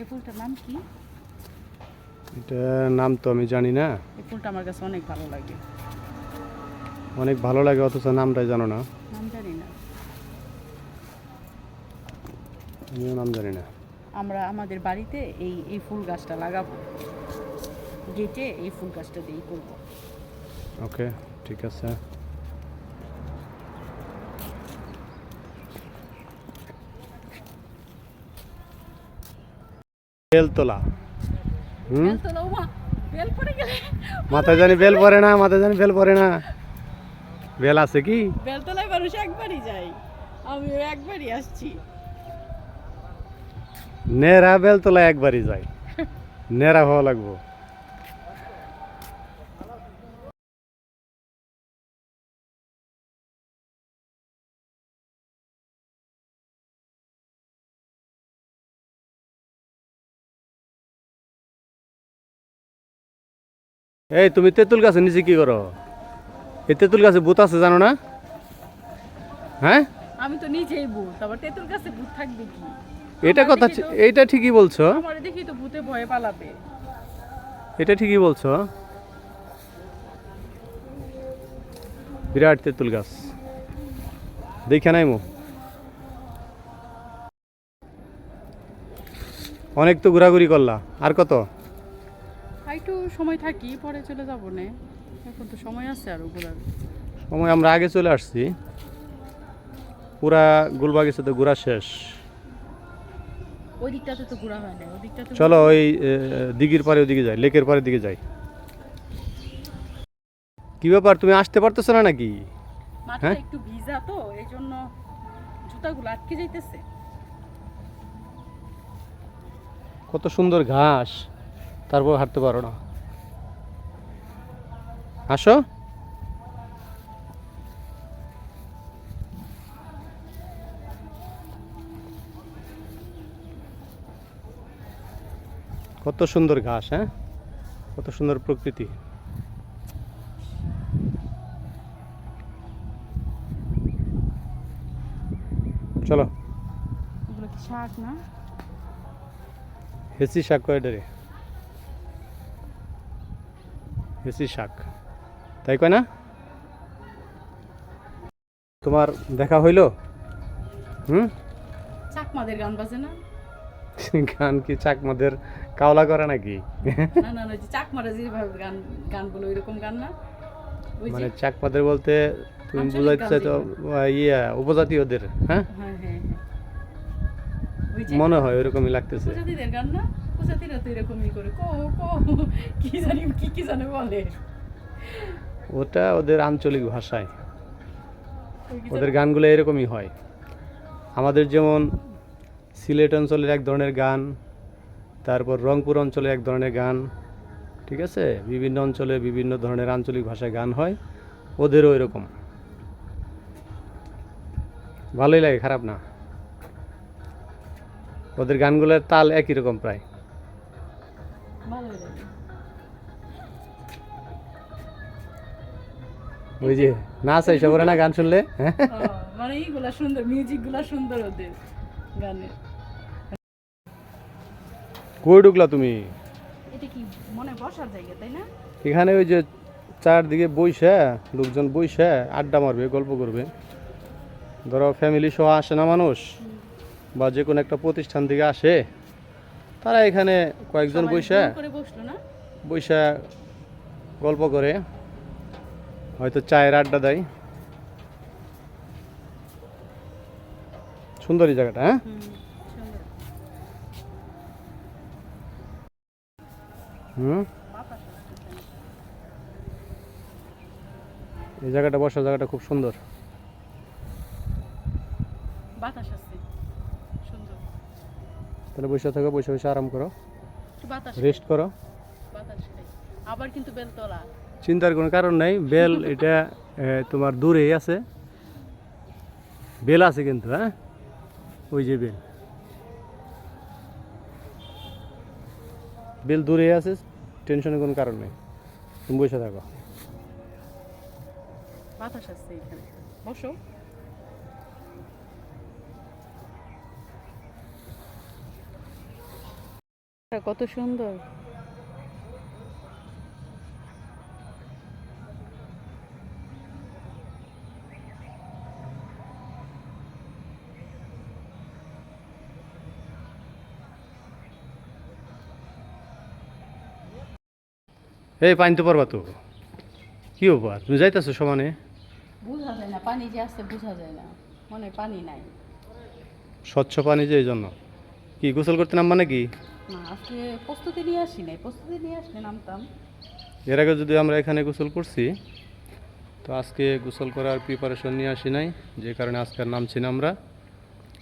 এই ফুলটার নাম কি? এটা নাম তো আমি জানি না। এই ফুলটা আমার কাছে অনেক ভালো লাগে। অনেক ভালো লাগে অথচ নামটাই জানো না। নাম জানি না। আমিও নাম জানি না। আমরা আমাদের বাড়িতে এই ফুল গাছটা লাগাবো, গেটে এই ফুল গাছটা দিয়েই করবো। ওকে, ঠিক আছে। বেলতলা। বেলতলা, ওমা, বেল পড়ে গেলে মাথায় জানি বেল পড়ে না, মাথায় জানি বেল পড়ে না। বেল আছে কি? বেলতলায় মানুষ একবারই যায়, আমিও একবারই আসছি। নেরা বেলতলা একবারই যায়, নেরা হওয়া লাগবো। এই তুমি তেঁতুল গাছের নিচে কি করো? এই তেঁতুল গাছে ভূত আছে জানো না? হ্যাঁ, আমি তো নিজেই ভূত, আবার তেঁতুল গাছে ভূত থাকবে কি? এটা কথা, এইটা ঠিকই বলছো। আমার দেখি তো ভূতে ভয়ে পালাবে। এটা ঠিকই বলছো। বিরাট তেঁতুল গাছ দেখে নাই মো। অনেক তো ঘোরাঘুরি করলা, আর কত? একটু সময় থাকি, পরে চলে যাবো না। এখন তো সময় আছে আরো ঘোরার। সময় আমরা আগে চলে আসছি, পুরা গুলবাগিছে তো ঘোরা শেষ। ওই দিকটাতে তো ঘোরা হয় না, ওই দিকটাতে চলো ওই দিঘির পারে ওদিকে যাই, লেকের পাড়ের দিকে যাই। কি ব্যাপার, তুমি আসতে পারতেছো না নাকি? মাঠটা হ্যাঁ, একটু ভিজা তো, এই জন্য জুতাগুলো আটকে যাইতেছে। কত সুন্দর ঘাস, তারপর হাঁটতে পারো না। আসো। কত সুন্দর ঘাস, হ্যাঁ, কত সুন্দর প্রকৃতি। চলো। এগুলো কি শাক না? হেসি শাক কয় রে? হেসি শাক, তাই কয় না? তোমার দেখা হইলো? চাকমাদের গান বাজে না? গান কি চাকমাদের কাওলা করে নাকি? না না না, যে চাকমারা যেভাবে গান গান বলে ওইরকম গান না? ওই যে মানে চাকমাদের বলতে তুমি আঞ্চলিক বুঝাইতে গান চাইছো যেগুলো। ইয়া উপজাতীয়দের? হ্যাঁ, হ্যাঁ হ্যাঁ হ্যাঁ, ওই যে মনে হয় ওইরকমই লাগতেছে। উপজাতিদের গান না? উপজাতিরা তো এরকমই করে, কো কো, কি জানি কি কি জানে বলে। ওটা ওদের আঞ্চলিক ভাষায়, ওই কি ওদের জানো? গানগুলো এরকমই হয়। আমাদের যেমন সিলেট অঞ্চলের এক ধরনের গান, তারপর রংপুর অঞ্চলে এক ধরনের গান, ঠিক আছে, বিভিন্ন অঞ্চলে বিভিন্ন ধরনের আঞ্চলিক ভাষায় গান হয়, ওদেরও এরকম। ভালোই লাগে, খারাপ না। ওদের গানগুলোর তাল একই রকম প্রায়। ভালোই লাগে। ওই যে নাচ আইসা পড়ে না গান শুনলে। মানে এইগুলা সুন্দর, মিউজিক গুলা সুন্দর ওদের গানের। কই ঢুকলা তুমি? এটা কি মনে বসার জায়গা, তাই না? এখানে ওই যে চারদিকে বইসা লোকজন বইসা আড্ডা মারবে, গল্প করবে। ধরো ফ্যামিলি সহ আসে না মানুষ, বা যে কোনো একটা প্রতিষ্ঠান থেকে আসে, তারা এখানে কয়েকজন সবাই বইসা গোল করে বসলো না? বইসা গল্প করে, হয়তো চায়ের আড্ডা দেয়। সুন্দর এই জায়গাটা, হ্যাঁ। সুন্দর। হুম, বাতাস আসতেছে। এই জায়গাটা, বসার জায়গাটা খুব সুন্দর। বাতাস আসছে, সুন্দর। তাহলে বসে থাকো, বসে বসে আরাম করো, একটু বাতাস রেস্ট খাই, করো। বাতাস খাই। আবার কিন্তু বেলতলা। চিন্তার কোনো কারণ নাই, বেল এটা তোমার দূরেই আছে। বেল আছে কিন্তু, হ্যাঁ, ওই যে বেল, বেল দূরেই আছে, টেনশনের কোনো কারণ নেই, তুমি বসে থাকো। বাতাস আসছে এখানে, বসো। কত সুন্দর। এই পানি তো পারবা তো, কি ব্যাপার তুমি যাইতেছো সমানে? বোঝা যায় না, পানি যে আছে বোঝা যায় না, মনে হয় পানি নাই। স্বচ্ছ পানি যে এই জন্য। কি গোসল করতে নামবা নাকি? না, আজকে প্রস্তুতি নিয়ে আসি নাই, প্রস্তুতি নিয়ে আসলে নামতাম। এর আগে যদি আমরা এখানে গোসল করছি, তো আজকে গোসল করার প্রিপারেশন নিয়ে আসি নাই, যে কারণে আজকে আর নামছি না আমরা।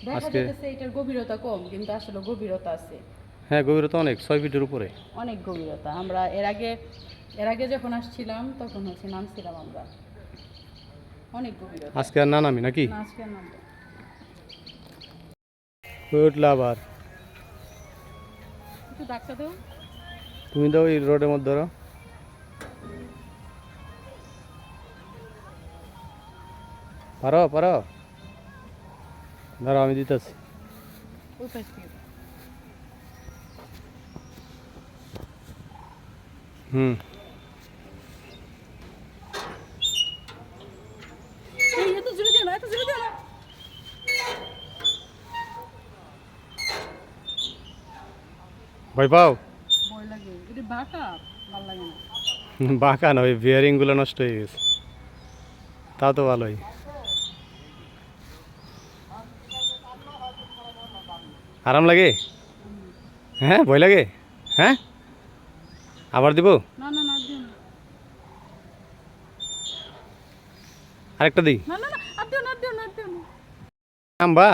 দেখা আজকে- যাচ্ছে এটার গভীরতা কম, কিন্তু আসলে গভীরতা আছে, হ্যাঁ, গভীরতা অনেক, 6 ফিটের উপরে। অনেক গভীরতা। আমরা এর আগে যখন আসছিলাম তখন হচ্ছে নামছিলাম আমরা, অনেক গভীরতা। আজকে আর না নামি নাকি? না, আজকে আর নামবো। উঠলা আবার? একটু ধাক্কা দাও। তুমি দাও এই রোডের মধ্যে ধরো। পারো পারো, ধরো আমি দিতেছি। ওই পাশ থেকে দাও। হুম। এই, এত জোরে দিও না, এত জোরে দিও না। ভয় পাও? ভয় লাগে, এটা বাঁকা, ভালো লাগে না। বাঁকা না, ওই বিয়ারিংগুলো নষ্ট হয়ে গেছে। তাও তো ভালোই। আরাম লাগে? হ্যাঁ, ভয় লাগে? হ্যাঁ, আবার দিব? না না না, দিও না। আরেকটা দিই? না না না, আর দিও না, আর দিও না, আর দিও না। নামবা?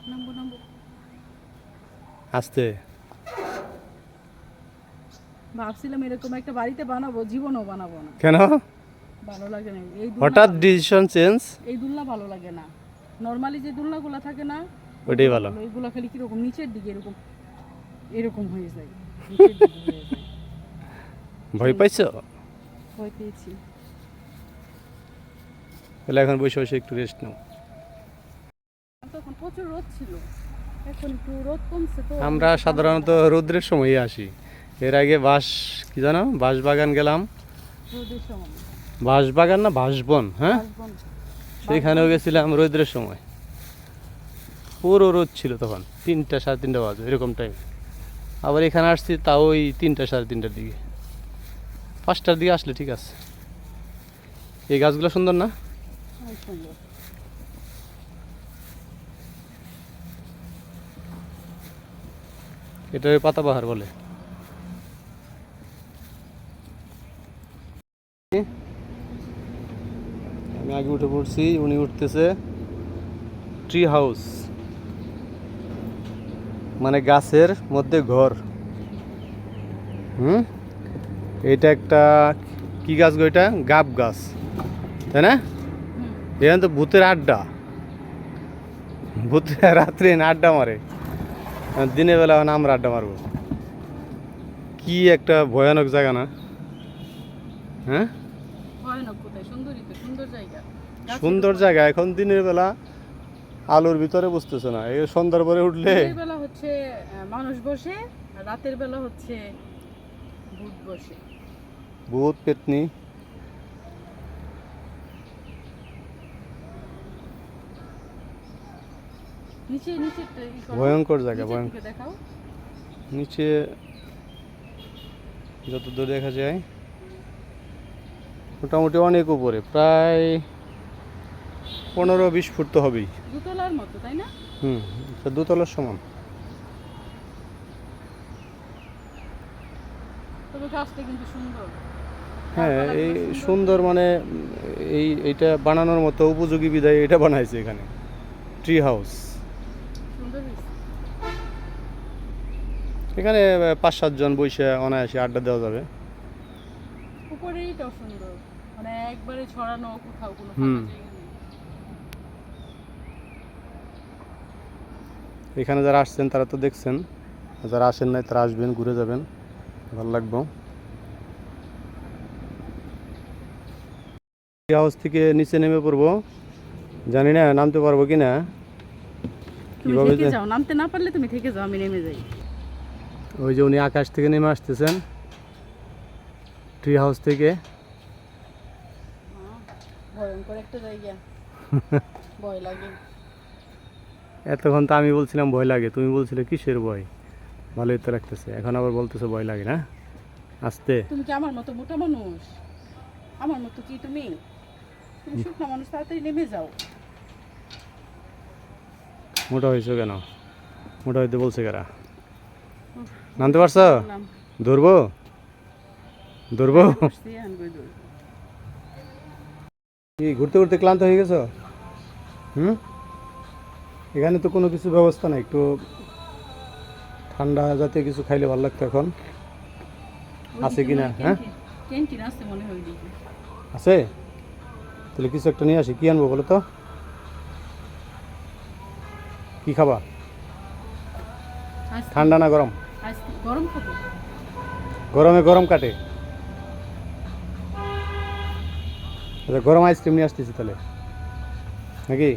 নামবো নামবো। আস্তে। ভাবছিলাম এরকম একটা বাড়িতে বানাবো, জীবনও বানাবো না, কেন? ভালো লাগে না এই হঠাৎ ডিসিশন চেঞ্জ? এই দুলনা ভালো লাগে না। নরমালি যে দুলনাগুলো থাকে না, ওটাই ভালো। এইগুলো খালি কিরকম নিচের দিকে এরকম এরকম হয়ে যায়, নিচের দিকে হয়ে যায়। ভয় পাইছো? ভয় পেয়েছি। তাহলে এখন বসে বসে একটু রেস্ট নাও। তখন প্রচুর রোদ ছিল, এখন একটু রোদ কমছে তো। আমরা সাধারণত রৌদ্রের সময়ই আসি। এর আগে কি জানো, বাঁশবাগান গেলাম। রোদের সময় বাঁশবাগান না বাঁশবন, হ্যাঁ, আসবো না। সেখানেও গেছিলাম রৌদ্রের সময়। পুরো রোদ ছিল তখন, 3টা 3:30 বাজে এরকম টাইম। আবার এখানে আসছি তাও ওই 3টা 3:30টার দিকে। 5টার দিকে আসলে ঠিক আছে। এই গাছগুলো সুন্দর না? অনেক সুন্দর। এটা পাতাবাহার বলে। আমি আগে উঠে পড়ছি, উনি উঠতেছে। ট্রি হাউস মানে গাছের মধ্যে ঘর। এটা একটা কি গাছ গো? এটা গাব গাছ, তাই না? এখানে তো ভূতের আড্ডা, ভূতেরা রাত্রে এনে আড্ডা মারে, আর দিনের বেলা মানে আমরা আড্ডা মারবো। কি একটা ভয়ানক জায়গা না? হ্যাঁ, ভয়ানক কোথায়, সুন্দরই তো, সুন্দর জায়গা। সুন্দর জায়গা। এখন দিনের বেলা আলোর ভিতরে বুঝতেছে না, এই সন্ধ্যার পরে উঠলে দিনের বেলা হচ্ছে মানুষ বসে, আর রাতের বেলা হচ্ছে ভূত বসে। ভূত পেতনি। নিচে নিচে ভয়ঙ্কর জায়গা, ভয়ঙ্কর। দেখাও। নিচে যত দূর দেখা যায় মোটামুটি অনেক উপরে, প্রায় 15-20 ফুট তো হবেই। দুতলার মতো, তাই না? এটা 2তলার সমান। তবে গাছটা কিন্তু সুন্দর। হ্যাঁ, গাছপালাগুলো এই সুন্দর। সুন্দর মানে এইটা বানানোর মতো উপযোগী বিধায় এটা বানাইছে এখানে, ট্রি হাউস। সুন্দর হয়েছে। এখানে 5-7 জন বসে অনায়াসে আড্ডা দেওয়া যাবে। উপরেইটাও সুন্দর, মানে একবারে ছড়ানো, কোথাও কোনো হুম। ফাঁকা জায়গা নেই। এখানে যারা আসছেন তারা তো দেখছেন, যারা আসেন নাই তারা আসবেন, ঘুরে যাবেন, ভালো লাগবে। ট্রি হাউস থেকে নিচে নেমে পড়বো, জানি না নামতে পারবো কি না। তুমি কিভাবে থেকে যাও, নামতে না পারলে তুমি থেকে যাও, আমি নেমে যাই। ওই যে উনি আকাশ থেকে নেমে আসতেছেন, ট্রি হাউস থেকে। ভয়ঙ্কর একটা জায়গা, ভয় লাগে। এতক্ষণ তো আমি বলছিলাম ভয় লাগে, তুমি বলছিলে কিসের ভয়? ভালোই তো লাগতেছে, এখন আবার বলতেছে ভয় লাগে না। আস্তে। তুমি কি আমার মতো মোটা মানুষ? আমার মতো কি তুমি? তুমি শুকনো মানুষ, তাড়াতাড়ি নেমে যাও। মোটা হয়েছো কেন? মোটা হইতে বলছে কারা? নামতে পারছো? নাম ধরবো? ধরবো? বসছি, এখন কই দৌড়। কি ঘুরতে ঘুরতে ক্লান্ত হয়ে গেছো? হুম? এখানে তো কোনো কিছু ব্যবস্থা নাই, একটু ঠান্ডা জাতীয় কিছু খাইলে ভালো লাগতো এখন। আছে কি না? হ্যাঁ, ক্যান্টিন আছে মনে হয় ওইদিকে। আছে। তাহলে কিছু একটা নিয়ে আসি, কি আনবো বলো তো? কি খাবা? আইসক্রিম। ঠান্ডা না গরম? আইসক্রিম গরম খাবো। গরমে গরম কাটে। আচ্ছা, গরম আইসক্রিম নিয়ে আসতেছি তাহলে, নাকি?